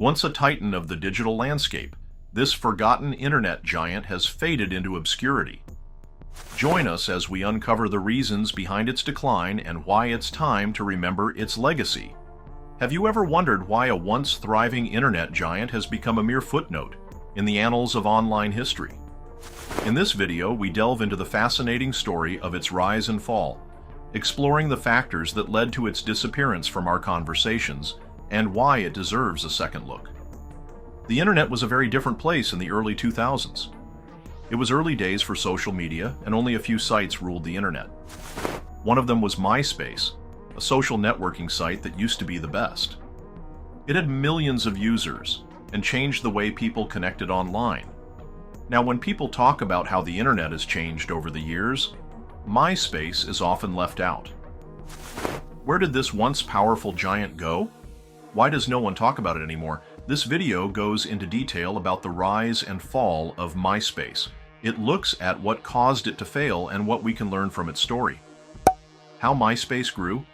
Once a titan of the digital landscape, this forgotten internet giant has faded into obscurity. Join us as we uncover the reasons behind its decline and why it's time to remember its legacy. Have you ever wondered why a once thriving internet giant has become a mere footnote in the annals of online history? In this video, we delve into the fascinating story of its rise and fall, exploring the factors that led to its disappearance from our conversations and why it deserves a second look. The internet was a very different place in the early 2000s. It was early days for social media, and only a few sites ruled the internet. One of them was MySpace, a social networking site that used to be the best. It had millions of users and changed the way people connected online. Now, when people talk about how the internet has changed over the years, MySpace is often left out. Where did this once powerful giant go? Why does no one talk about it anymore? This video goes into detail about the rise and fall of MySpace. It looks at what caused it to fail and what we can learn from its story. How MySpace grew?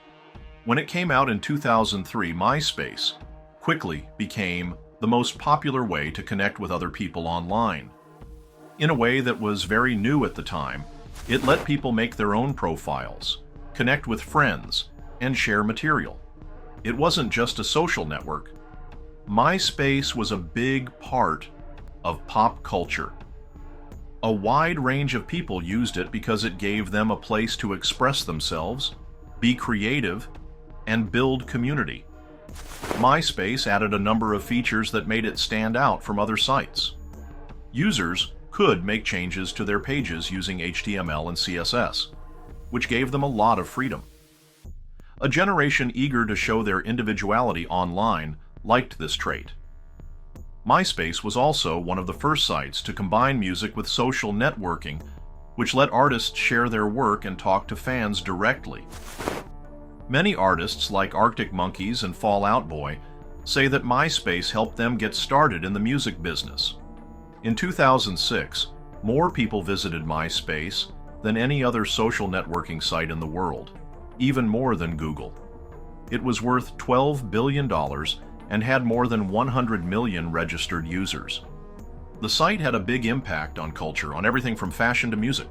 When it came out in 2003, MySpace quickly became the most popular way to connect with other people online. In a way that was very new at the time, it let people make their own profiles, connect with friends, and share material. It wasn't just a social network. MySpace was a big part of pop culture. A wide range of people used it because it gave them a place to express themselves, be creative, and build community. MySpace added a number of features that made it stand out from other sites. Users could make changes to their pages using HTML and CSS, which gave them a lot of freedom. A generation eager to show their individuality online liked this trait. MySpace was also one of the first sites to combine music with social networking, which let artists share their work and talk to fans directly. Many artists like Arctic Monkeys and Fall Out Boy say that MySpace helped them get started in the music business. In 2006, more people visited MySpace than any other social networking site in the world, even more than Google. It was worth $12 billion and had more than 100 million registered users. The site had a big impact on culture, on everything from fashion to music.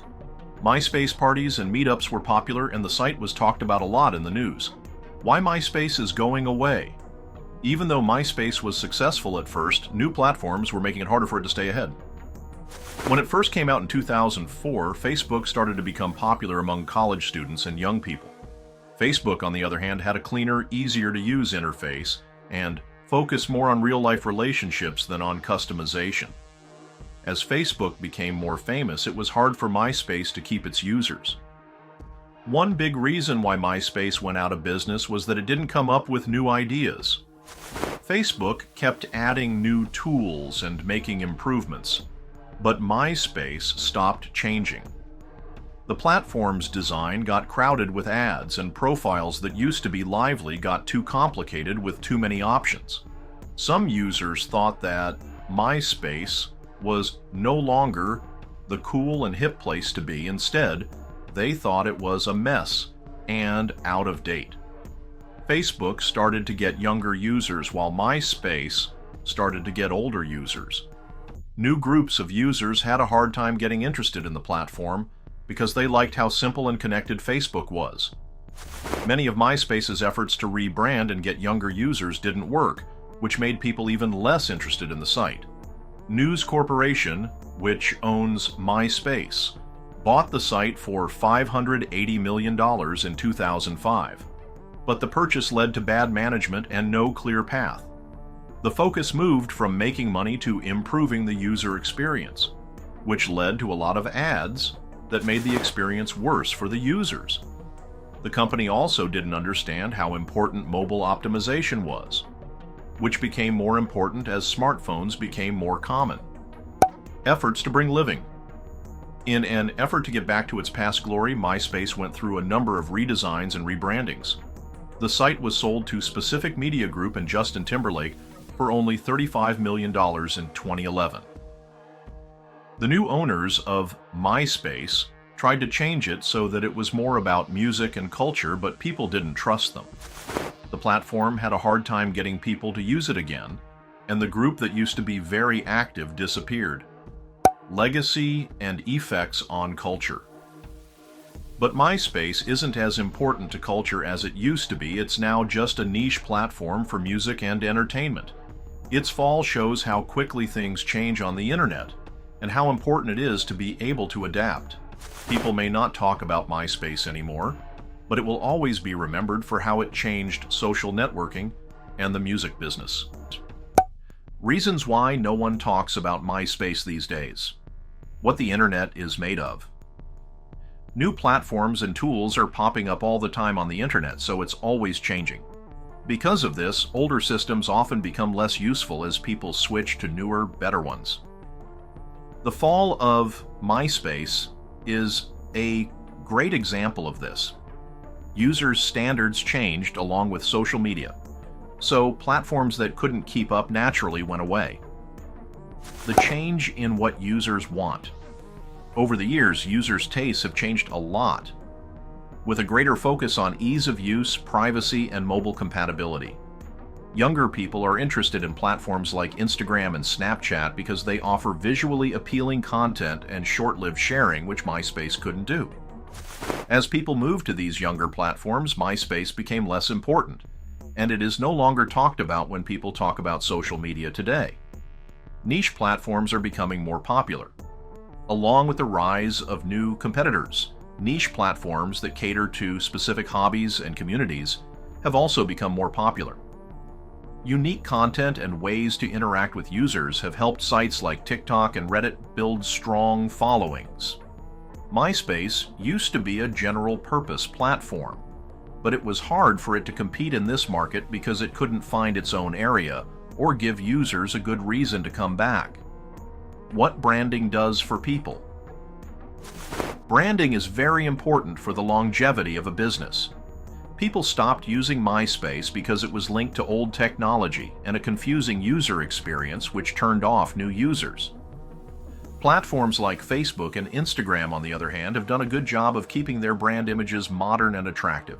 MySpace parties and meetups were popular, and the site was talked about a lot in the news. Why MySpace is going away? Even though MySpace was successful at first, new platforms were making it harder for it to stay ahead. When it first came out in 2004, Facebook started to become popular among college students and young people. Facebook, on the other hand, had a cleaner, easier-to-use interface and focused more on real-life relationships than on customization. As Facebook became more famous, it was hard for MySpace to keep its users. One big reason why MySpace went out of business was that it didn't come up with new ideas. Facebook kept adding new tools and making improvements, but MySpace stopped changing. The platform's design got crowded with ads, and profiles that used to be lively got too complicated with too many options. Some users thought that MySpace was no longer the cool and hip place to be. Instead, they thought it was a mess and out of date. Facebook started to get younger users, while MySpace started to get older users. New groups of users had a hard time getting interested in the platform because they liked how simple and connected Facebook was. Many of MySpace's efforts to rebrand and get younger users didn't work, which made people even less interested in the site. News Corporation, which owns MySpace, bought the site for $580 million in 2005. But the purchase led to bad management and no clear path. The focus moved from making money to improving the user experience, which led to a lot of ads that made the experience worse for the users. The company also didn't understand how important mobile optimization was, which became more important as smartphones became more common. Efforts to bring living. In an effort to get back to its past glory, MySpace went through a number of redesigns and rebrandings. The site was sold to Specific Media Group and Justin Timberlake for only $35 million in 2011. The new owners of MySpace tried to change it so that it was more about music and culture, but people didn't trust them. The platform had a hard time getting people to use it again, and the group that used to be very active disappeared. Legacy and effects on culture. But MySpace isn't as important to culture as it used to be. It's now just a niche platform for music and entertainment. Its fall shows how quickly things change on the internet, and how important it is to be able to adapt. People may not talk about MySpace anymore, but it will always be remembered for how it changed social networking and the music business. Reasons why no one talks about MySpace these days. What the internet is made of. New platforms and tools are popping up all the time on the internet, so it's always changing. Because of this, older systems often become less useful as people switch to newer, better ones. The fall of MySpace is a great example of this. Users' standards changed along with social media, so platforms that couldn't keep up naturally went away. The change in what users want. Over the years, users' tastes have changed a lot, with a greater focus on ease of use, privacy, and mobile compatibility. Younger people are interested in platforms like Instagram and Snapchat because they offer visually appealing content and short-lived sharing, which MySpace couldn't do. As people moved to these younger platforms, MySpace became less important, and it is no longer talked about when people talk about social media today. Niche platforms are becoming more popular. Along with the rise of new competitors, niche platforms that cater to specific hobbies and communities have also become more popular. Unique content and ways to interact with users have helped sites like TikTok and Reddit build strong followings. MySpace used to be a general-purpose platform, but it was hard for it to compete in this market because it couldn't find its own area or give users a good reason to come back. What branding does for people. Branding is very important for the longevity of a business. People stopped using MySpace because it was linked to old technology and a confusing user experience which turned off new users. Platforms like Facebook and Instagram, on the other hand, have done a good job of keeping their brand images modern and attractive.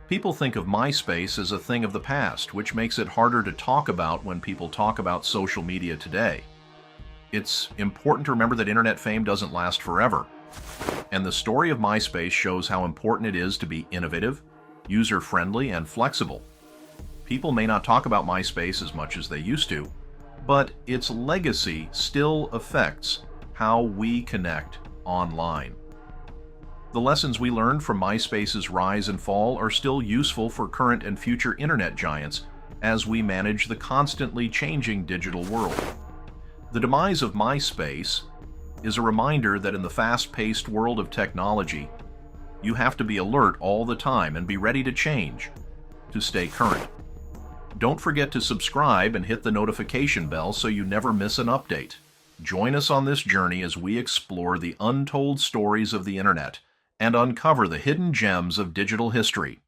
People think of MySpace as a thing of the past, which makes it harder to talk about when people talk about social media today. It's important to remember that internet fame doesn't last forever, and the story of MySpace shows how important it is to be innovative, user-friendly, and flexible. People may not talk about MySpace as much as they used to, but its legacy still affects how we connect online. The lessons we learned from MySpace's rise and fall are still useful for current and future internet giants as we manage the constantly changing digital world. The demise of MySpace is a reminder that in the fast-paced world of technology, you have to be alert all the time and be ready to change to stay current. Don't forget to subscribe and hit the notification bell so you never miss an update. Join us on this journey as we explore the untold stories of the internet and uncover the hidden gems of digital history.